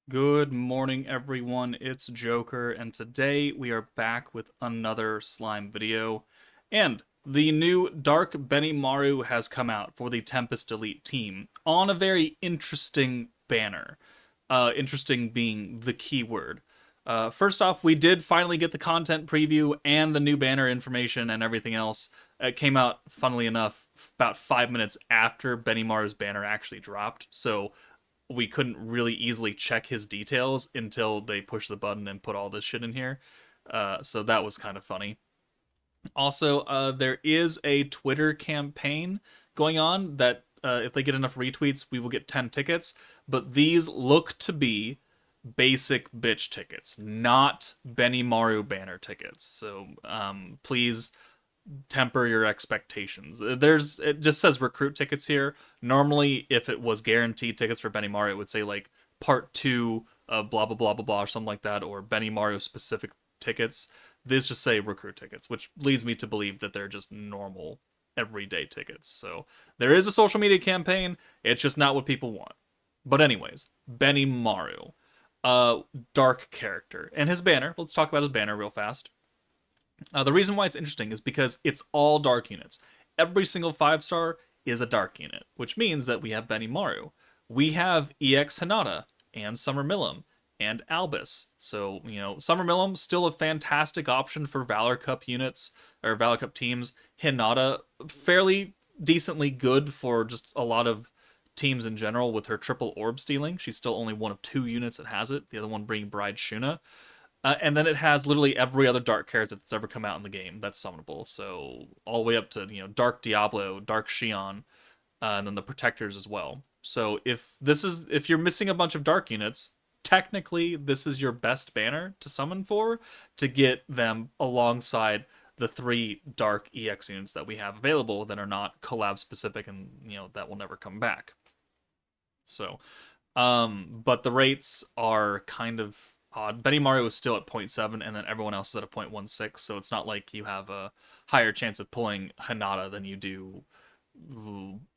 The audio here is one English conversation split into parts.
Good morning, everyone. It's Joker, and today we are back with another slime video. And the new Dark Benimaru has come out for the Tempest Elite team on a very interesting banner. Interesting being the key word. First off, we did finally get the content preview and the new banner information and everything else. It came out, funnily enough, about 5 minutes after Benimaru's banner actually dropped. So we couldn't really easily check his details until they pushed the button and put all this shit in here. So that was kind of funny. Also, there is a Twitter campaign going on that if they get enough retweets, we will get 10 tickets. But these look to be basic bitch tickets, not Benimaru banner tickets. So please temper your expectations. It just says recruit tickets here. Normally, if it was guaranteed tickets for Benimaru, it would say like part two of blah blah blah blah blah or something like that, or Benimaru specific tickets. These just say recruit tickets, which leads me to believe that they're just normal everyday tickets. So there is a social media campaign. It's just not what people want. But anyways, Benimaru, dark character, and his banner. Let's talk about his banner real fast. The reason why it's interesting is because it's all dark units. Every single 5-star is a dark unit, which means that we have Benimaru. We have EX Hinata and Summer Millum and Albus. So, Summer Millum still a fantastic option for Valor Cup units or Valor Cup teams. Hinata fairly decently good for just a lot of teams in general with her triple orb stealing. She's still only one of 2 units that has it, the other one being Bride Shuna. And then it has literally every other dark character that's ever come out in the game that's summonable. So all the way up to Dark Diablo, Dark Xion, and then the Protectors as well. So if you're missing a bunch of dark units, technically this is your best banner to summon for to get them alongside the 3 dark EX units that we have available that are not collab specific and that will never come back. So, but the rates are kind of odd. Benimaru is still at 0.7, and then everyone else is at a 0.16, so it's not like you have a higher chance of pulling Hinata than you do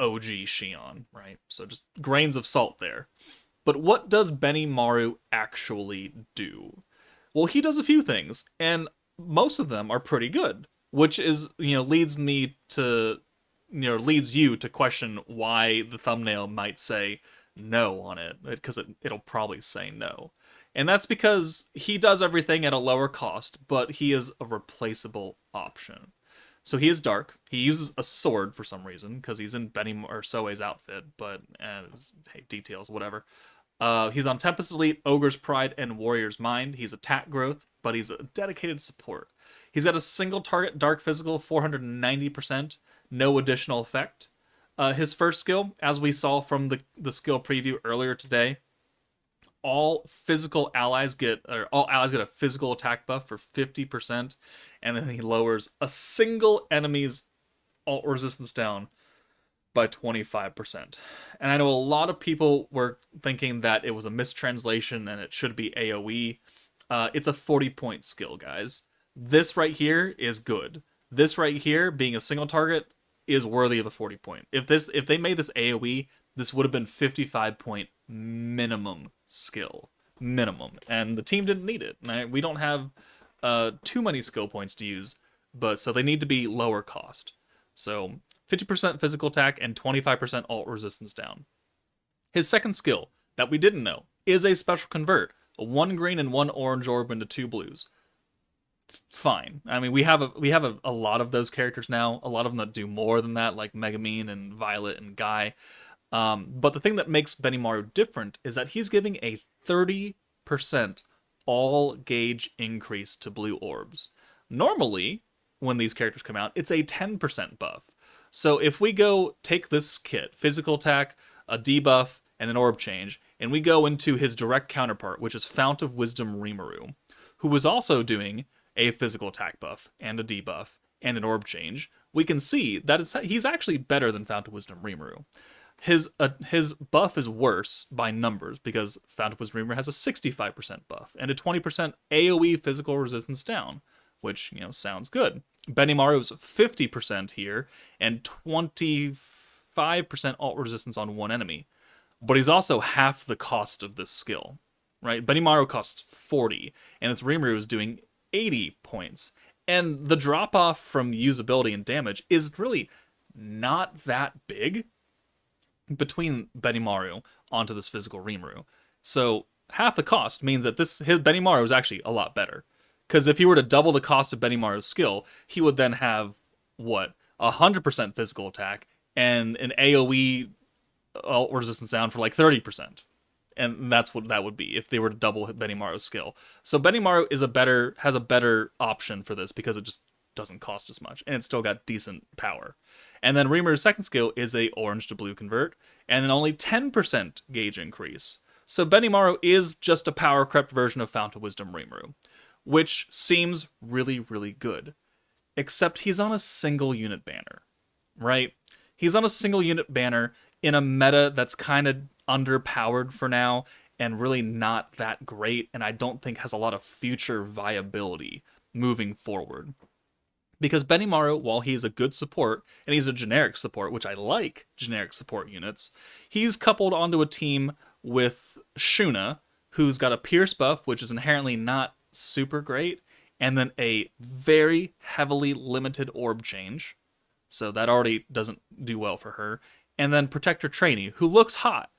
OG Xion, right? So just grains of salt there. But what does Benimaru actually do? Well, he does a few things, and most of them are pretty good, which is, leads me to, leads you to question why the thumbnail might say no on it, because it'll probably say no. And that's because he does everything at a lower cost, but he is a replaceable option. So he is dark. He uses a sword for some reason because he's in Benny or Soe's outfit, but hey, details, whatever. He's on Tempest Elite, Ogre's Pride, and Warrior's Mind. He's attack growth, but he's a dedicated support. He's got a single target dark physical, 490%, no additional effect. His first skill, as we saw from the skill preview earlier today, all allies get a physical attack buff for 50%, and then he lowers a single enemy's alt resistance down by 25%. And I know a lot of people were thinking that it was a mistranslation and it should be AoE. It's a 40-point skill, guys. This right here is good. This right here, being a single target, is worthy of a 40 point. If they made this AoE, this would have been 55-point minimum skill. Minimum. And the team didn't need it. We don't have too many skill points to use, but so they need to be lower cost. So 50% physical attack and 25% alt resistance down. His second skill that we didn't know is a special convert. 1 green and 1 orange orb into 2 blues. Fine. I mean, we have a lot of those characters now. A lot of them that do more than that, like Megamine and Violet and Guy. But the thing that makes Benimaru different is that he's giving a 30% all gauge increase to blue orbs. Normally, when these characters come out, it's a 10% buff. So if we go take this kit, physical attack, a debuff, and an orb change, and we go into his direct counterpart, which is Fount of Wisdom Rimuru, who was also doing a physical attack buff and a debuff and an orb change, we can see that he's actually better than Fount of Wisdom Rimuru. His buff is worse by numbers because Fount of Wisdom Rimuru has a 65% buff and a 20% AoE physical resistance down, which sounds good. Benimaru's 50% here and 25% alt resistance on one enemy, but he's also half the cost of this skill. right? Benimaru costs 40, and its Rimuru is doing 80 points. And the drop off from usability and damage is really not that big between Benimaru onto this physical Rimuru. So half the cost means that his Benimaru is actually a lot better. Because if he were to double the cost of Benimaru's skill, he would then have what 100% physical attack and an AOE ult resistance down for like 30%. And that's what that would be if they were to double Benimaru's skill. So Benimaru has a better option for this because it just doesn't cost as much and it's still got decent power. And then Rimuru's second skill is a orange to blue convert and an only 10% gauge increase. So Benimaru is just a power crept version of Fount of Wisdom Rimuru, which seems really, really good. Except he's on a single unit banner, right? He's on a single unit banner in a meta that's kind of underpowered for now and really not that great, and I don't think has a lot of future viability moving forward. Because Benimaru, while he's a good support, and he's a generic support, which I like generic support units, he's coupled onto a team with Shuna, who's got a Pierce buff, which is inherently not super great, and then a very heavily limited orb change. So that already doesn't do well for her. And then Protector Trainee, who looks hot,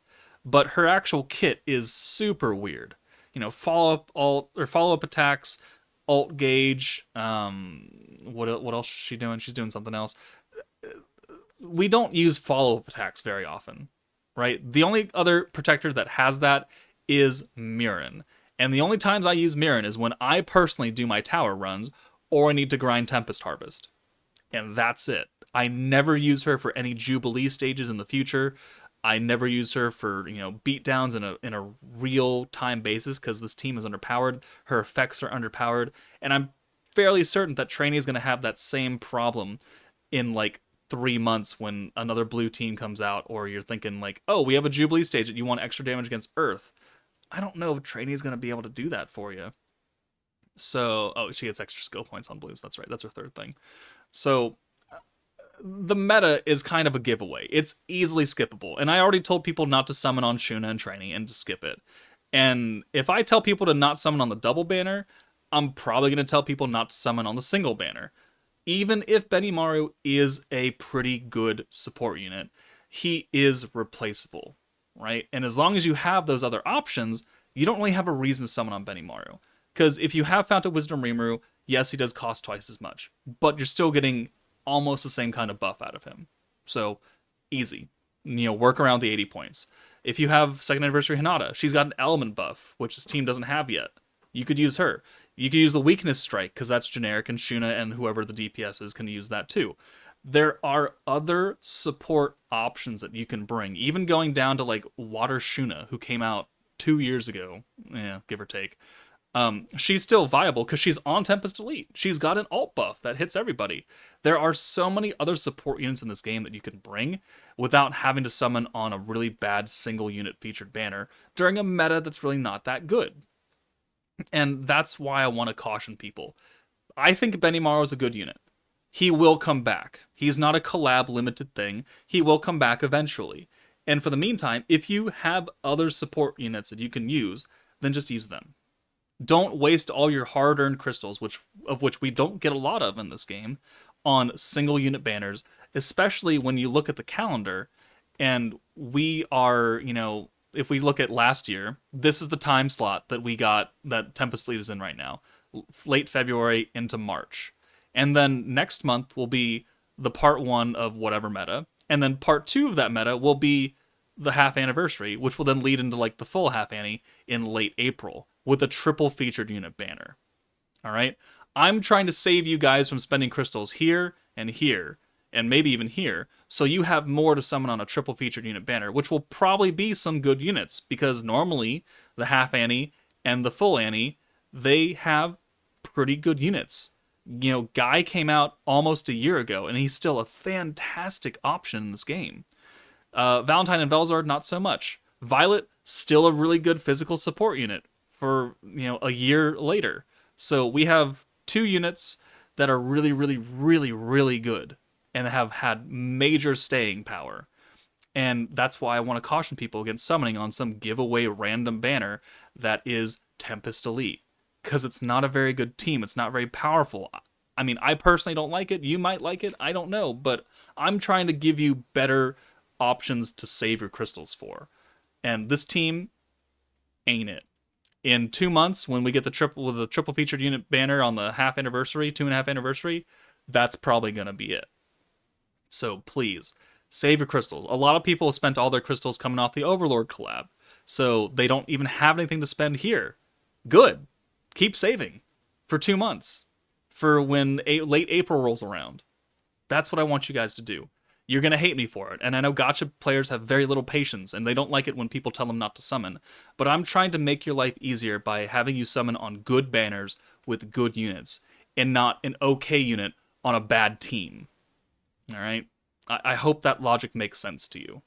but her actual kit is super weird. You know, follow up attacks, alt gauge. What else is she doing? She's doing something else. We don't use follow up attacks very often, right? The only other protector that has that is Mirren. And the only times I use Mirren is when I personally do my tower runs or I need to grind Tempest Harvest. And that's it. I never use her for any Jubilee stages in the future. I never use her for, beatdowns in a real time basis because this team is underpowered. Her effects are underpowered. And I'm fairly certain that Trainee is going to have that same problem in like 3 months when another blue team comes out, or you're thinking like, oh, we have a Jubilee stage that you want extra damage against Earth. I don't know if Trainee is going to be able to do that for you. So, she gets extra skill points on blues. That's right. That's her third thing. So, the meta is kind of a giveaway. It's easily skippable. And I already told people not to summon on Shuna and Trainee and to skip it. And if I tell people to not summon on the double banner, I'm probably going to tell people not to summon on the single banner. Even if Benimaru is a pretty good support unit, he is replaceable, right? And as long as you have those other options, you don't really have a reason to summon on Benimaru. Because if you have Fount of Wisdom Rimuru, yes, he does cost twice as much, but you're still getting almost the same kind of buff out of him. So, easy. Work around the 80 points. If you have Second Anniversary Hinata, she's got an element buff, which this team doesn't have yet. You could use her. You could use the Weakness Strike, because that's generic, and Shuna and whoever the DPS is can use that too. There are other support options that you can bring, even going down to like Water Shuna, who came out 2 years ago, give or take. She's still viable because she's on Tempest Elite. She's got an alt buff that hits everybody. There are so many other support units in this game that you can bring without having to summon on a really bad single unit featured banner during a meta that's really not that good. And that's why I want to caution people. I think Benimaru is a good unit. He will come back. He's not a collab limited thing. He will come back eventually. And for the meantime, if you have other support units that you can use, then just use them. Don't waste all your hard-earned crystals, of which we don't get a lot of in this game, on single unit banners, especially when you look at the calendar, and we are, if we look at last year, this is the time slot that we got, that Tempest Elite is in right now, late February into March. And then next month will be the part 1 of whatever meta, and then part 2 of that meta will be the half anniversary, which will then lead into like the full half annie in late April with a triple featured unit banner. All right, I'm trying to save you guys from spending crystals here and maybe even here, so you have more to summon on a triple featured unit banner, which will probably be some good units, because normally the half annie and the full annie, they have pretty good units. Guy came out almost a year ago, and he's still a fantastic option in this game. Valentine and Velzard, not so much. Violet, still a really good physical support unit for, a year later. So we have 2 units that are really, really, really, really good and have had major staying power. And that's why I want to caution people against summoning on some giveaway random banner that is Tempest Elite. Because it's not a very good team. It's not very powerful. I mean, I personally don't like it. You might like it. I don't know. But I'm trying to give you better options to save your crystals for. And this team ain't it. In 2 months, when we get the triple featured unit banner on the half anniversary, 2.5 anniversary, that's probably gonna be it. So please save your crystals. A lot of people have spent all their crystals coming off the Overlord collab, so they don't even have anything to spend here. Good, keep saving for 2 months for when late April rolls around. That's what I want you guys to do. You're going to hate me for it. And I know gacha players have very little patience, and they don't like it when people tell them not to summon. But I'm trying to make your life easier by having you summon on good banners with good units, and not an okay unit on a bad team. Alright? I hope that logic makes sense to you.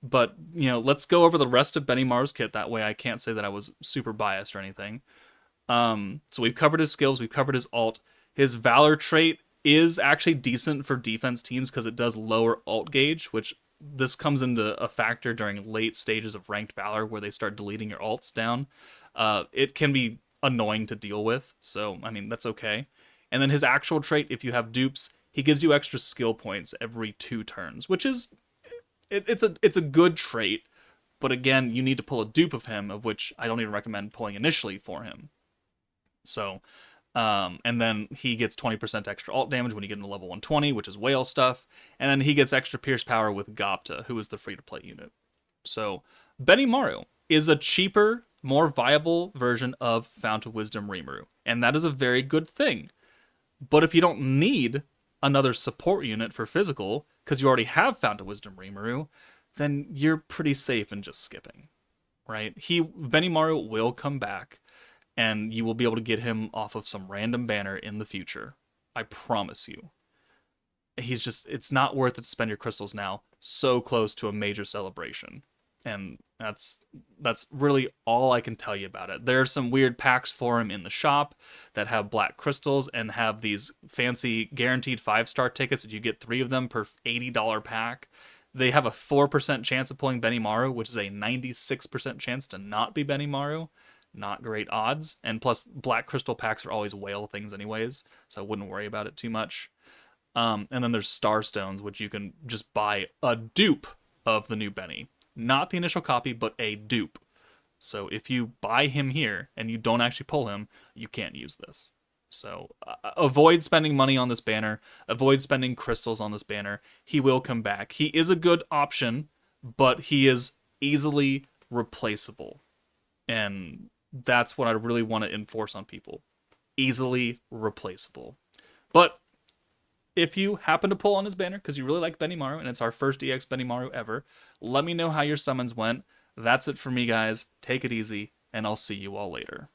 But, let's go over the rest of Benimaru's kit. That way I can't say that I was super biased or anything. So we've covered his skills, we've covered his ult. His Valor trait is actually decent for defense teams because it does lower ult gauge, which this comes into a factor during late stages of ranked Valor where they start deleting your ults down. It can be annoying to deal with, so, I mean, that's okay. And then his actual trait, if you have dupes, he gives you extra skill points every 2 turns, which is, it's a good trait, but again, you need to pull a dupe of him, of which I don't even recommend pulling initially for him. So, and then he gets 20% extra ult damage when you get into level 120, which is whale stuff. And then he gets extra pierce power with Gopta, who is the free-to-play unit. So, Benimaru is a cheaper, more viable version of Fount of Wisdom Rimuru. And that is a very good thing. But if you don't need another support unit for physical, because you already have Fount of Wisdom Rimuru, then you're pretty safe in just skipping, right? Benimaru will come back, and you will be able to get him off of some random banner in the future. I promise you. It's not worth it to spend your crystals now, so close to a major celebration. And that's really all I can tell you about it. There are some weird packs for him in the shop that have black crystals and have these fancy guaranteed 5-star tickets that you get 3 of them per $80 pack. They have a 4% chance of pulling Benimaru, which is a 96% chance to not be Benimaru. Not great odds, and plus black crystal packs are always whale things anyways, so I wouldn't worry about it too much. And then there's Star Stones, which you can just buy a dupe of the new Benny. Not the initial copy, but a dupe. So if you buy him here and you don't actually pull him, you can't use this. So avoid spending money on this banner. Avoid spending crystals on this banner. He will come back. He is a good option, but he is easily replaceable. And that's what I really want to enforce on people. Easily replaceable. But if you happen to pull on his banner because you really like Benimaru and it's our first EX Benimaru ever, let me know how your summons went. That's it for me, guys. Take it easy, and I'll see you all later.